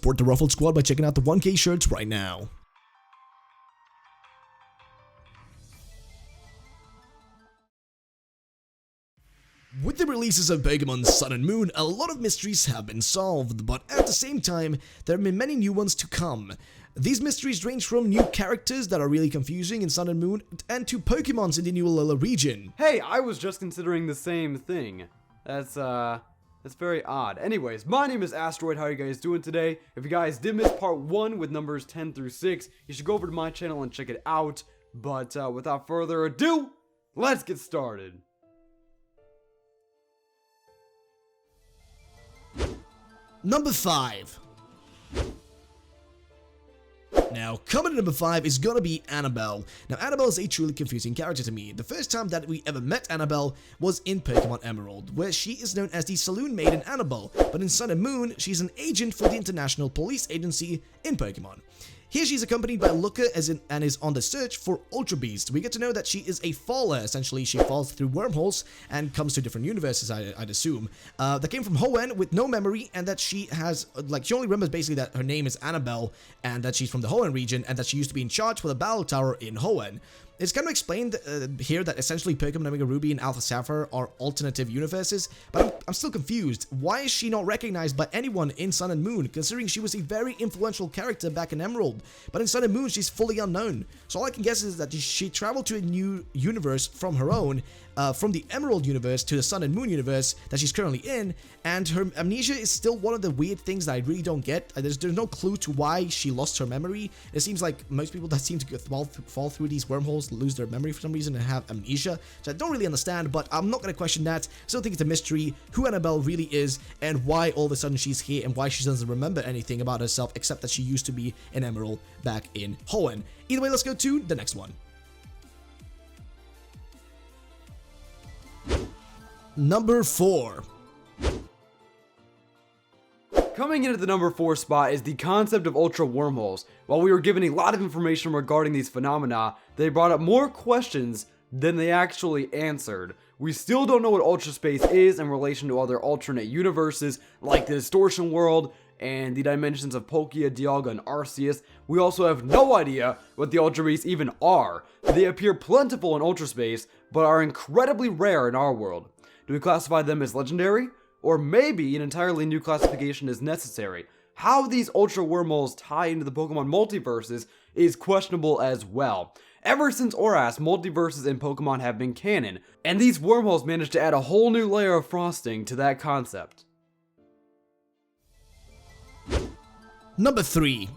Support the Ruffled Squad by checking out the 1K shirts right now. With the releases of Pokémon Sun and Moon, a lot of mysteries have been solved, but at the same time, there have been many new ones to come. These mysteries range from new characters that are really confusing in Sun and Moon, and to Pokémons in the new Alola region. Hey, I was just considering the same thing. That's very odd. Anyways, my name is Astroid. How are you guys doing today? If you guys did miss part 1 with numbers 10 through 6, you should go over to my channel and check it out. But without further ado, let's get started. Number 5. Now, coming at number 5 is gonna be Annabelle. Now, Annabelle is a truly confusing character to me. The first time that we ever met Annabelle was in Pokémon Emerald, where she is known as the Saloon Maiden Annabelle, but in Sun and Moon, she's an agent for the International Police Agency in Pokémon. Here she's accompanied by Looker and is on the search for Ultra Beast. We get to know that she is a faller. Essentially, she falls through wormholes and comes to different universes, I'd assume. That came from Hoenn with no memory, and that she has, she only remembers basically that her name is Annabelle, and that she's from the Hoenn region, and that she used to be in charge for the Battle Tower in Hoenn. It's kind of explained here that essentially Pokémon Omega Ruby and Alpha Sapphire are alternative universes, but I'm still confused. Why is she not recognized by anyone in Sun and Moon, considering she was a very influential character back in Emerald? But in Sun and Moon, she's fully unknown. So all I can guess is that she traveled to a new universe from her own, from the Emerald universe to the Sun and Moon universe that she's currently in, and her amnesia is still one of the weird things that I really don't get. There's no clue to why she lost her memory. It seems like most people that seem to fall through these wormholes lose their memory for some reason and have amnesia, so I don't really understand, but I'm not going to question that. Still think it's a mystery who Annabelle really is and why all of a sudden she's here and why she doesn't remember anything about herself except that she used to be an Emerald back in Hoenn. Either way, let's go to the next one. Number 4. Coming in at the number 4 spot is the concept of ultra wormholes. While we were given a lot of information regarding these phenomena, they brought up more questions than they actually answered. We still don't know what ultra space is in relation to other alternate universes like the Distortion World and the dimensions of Palkia, Dialga, and Arceus. We also have no idea what the Ultra Beasts even are. They appear plentiful in ultra space, but are incredibly rare in our world. Do we classify them as legendary? Or maybe an entirely new classification is necessary. How these ultra wormholes tie into the Pokemon multiverses is questionable as well. Ever since ORAS, multiverses in Pokemon have been canon, and these wormholes managed to add a whole new layer of frosting to that concept. Number 3.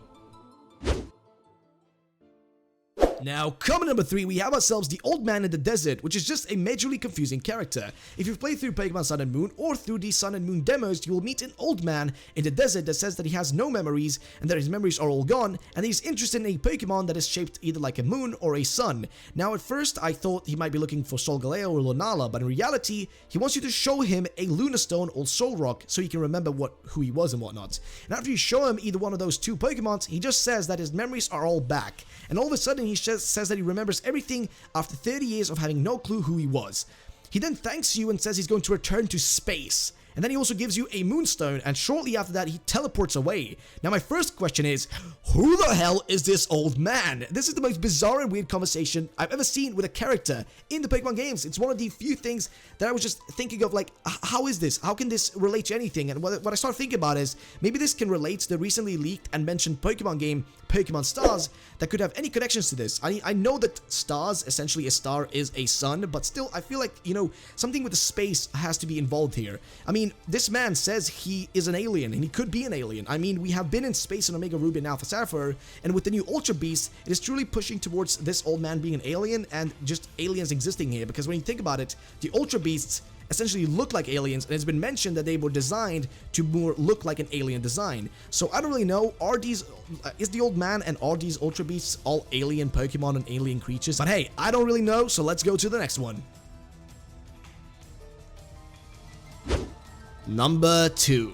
Now, coming number 3, we have ourselves the Old Man in the Desert, which is just a majorly confusing character. If you've played through Pokémon Sun and Moon or through the Sun and Moon demos, you will meet an old man in the desert that says that he has no memories and that his memories are all gone, and he's interested in a Pokémon that is shaped either like a moon or a sun. Now, at first, I thought he might be looking for Solgaleo or Lunala, but in reality, he wants you to show him a Lunar Stone or Soul Rock so he can remember who he was and whatnot. And after you show him either one of those two Pokémons, he just says that his memories are all back. And all of a sudden, he says that he remembers everything after 30 years of having no clue who he was. He then thanks you and says he's going to return to space. And then he also gives you a moonstone, and shortly after that, he teleports away. Now, my first question is, who the hell is this old man? This is the most bizarre and weird conversation I've ever seen with a character in the Pokemon games. It's one of the few things that I was just thinking of, like, how is this? How can this relate to anything? And what I started thinking about is, maybe this can relate to the recently leaked and mentioned Pokemon game, Pokemon Stars, that could have any connections to this. I know that stars, essentially a star is a sun, but still, I feel like, something with the space has to be involved here. I mean, this man says he is an alien, and he could be an alien. I mean, we have been in space in Omega Ruby and Alpha Sapphire, and with the new Ultra Beast, it is truly pushing towards this old man being an alien, and just aliens existing here, because when you think about it, the Ultra Beasts essentially look like aliens, and it's been mentioned that they were designed to more look like an alien design. So I don't really know, is the old man and are these Ultra Beasts all alien Pokemon and alien creatures? But hey, I don't really know, so let's go to the next one. Number 2.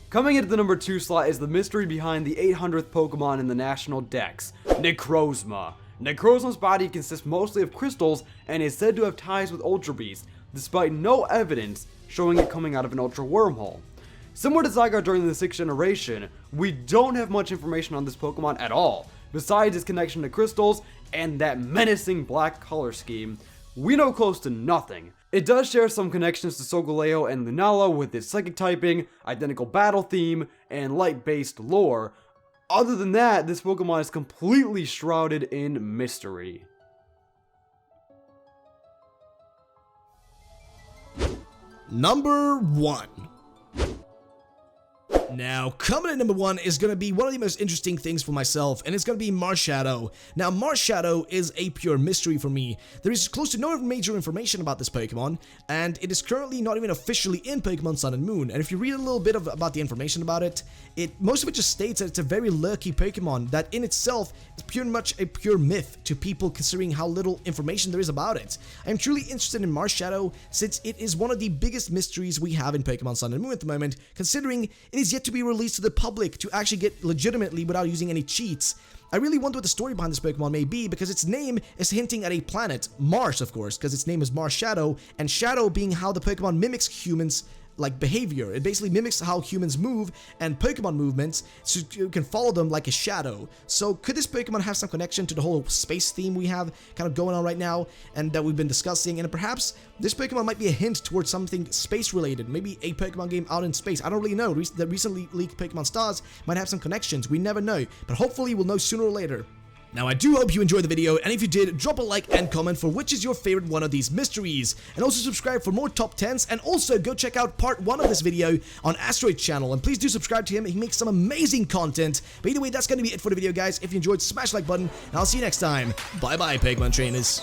Coming into the number 2 slot is the mystery behind the 800th Pokemon in the National Dex, Necrozma. Necrozma's body consists mostly of crystals and is said to have ties with Ultra Beast, despite no evidence showing it coming out of an Ultra Wormhole. Similar to Zygarde during the 6th generation, we don't have much information on this Pokemon at all, besides its connection to crystals and that menacing black color scheme. We know close to nothing. It does share some connections to Solgaleo and Lunala with its psychic typing, identical battle theme, and light-based lore. Other than that, this Pokemon is completely shrouded in mystery. Number 1. Now, coming at number 1 is going to be one of the most interesting things for myself, and it's going to be Marshadow. Now, Marshadow is a pure mystery for me. There is close to no major information about this Pokemon, and it is currently not even officially in Pokemon Sun and Moon. And if you read a little bit about the information about it, most of it just states that it's a very lurky Pokemon that in itself is pretty much a pure myth to people considering how little information there is about it. I am truly interested in Marshadow since it is one of the biggest mysteries we have in Pokemon Sun and Moon at the moment, considering it is yet to be released to the public to actually get legitimately without using any cheats. I really wonder what the story behind this Pokemon may be, because its name is hinting at a planet, Mars of course, because its name is Marshadow, and shadow being how the Pokemon mimics humans like behavior. It basically mimics how humans move and Pokemon movements, so you can follow them like a shadow. So could this Pokemon have some connection to the whole space theme we have kind of going on right now and that we've been discussing? And perhaps this Pokemon might be a hint towards something space related, maybe a Pokemon game out in space. I don't really know. The recently leaked Pokemon Stars might have some connections. We never know, but hopefully we'll know sooner or later. Now, I do hope you enjoyed the video, and if you did, drop a like and comment for which is your favorite one of these mysteries. And also subscribe for more top 10s, and also go check out part 1 of this video on Astroid channel, and please do subscribe to him. He makes some amazing content. But either way, that's going to be it for the video, guys. If you enjoyed, smash the like button, and I'll see you next time. Bye-bye, Pokemon trainers.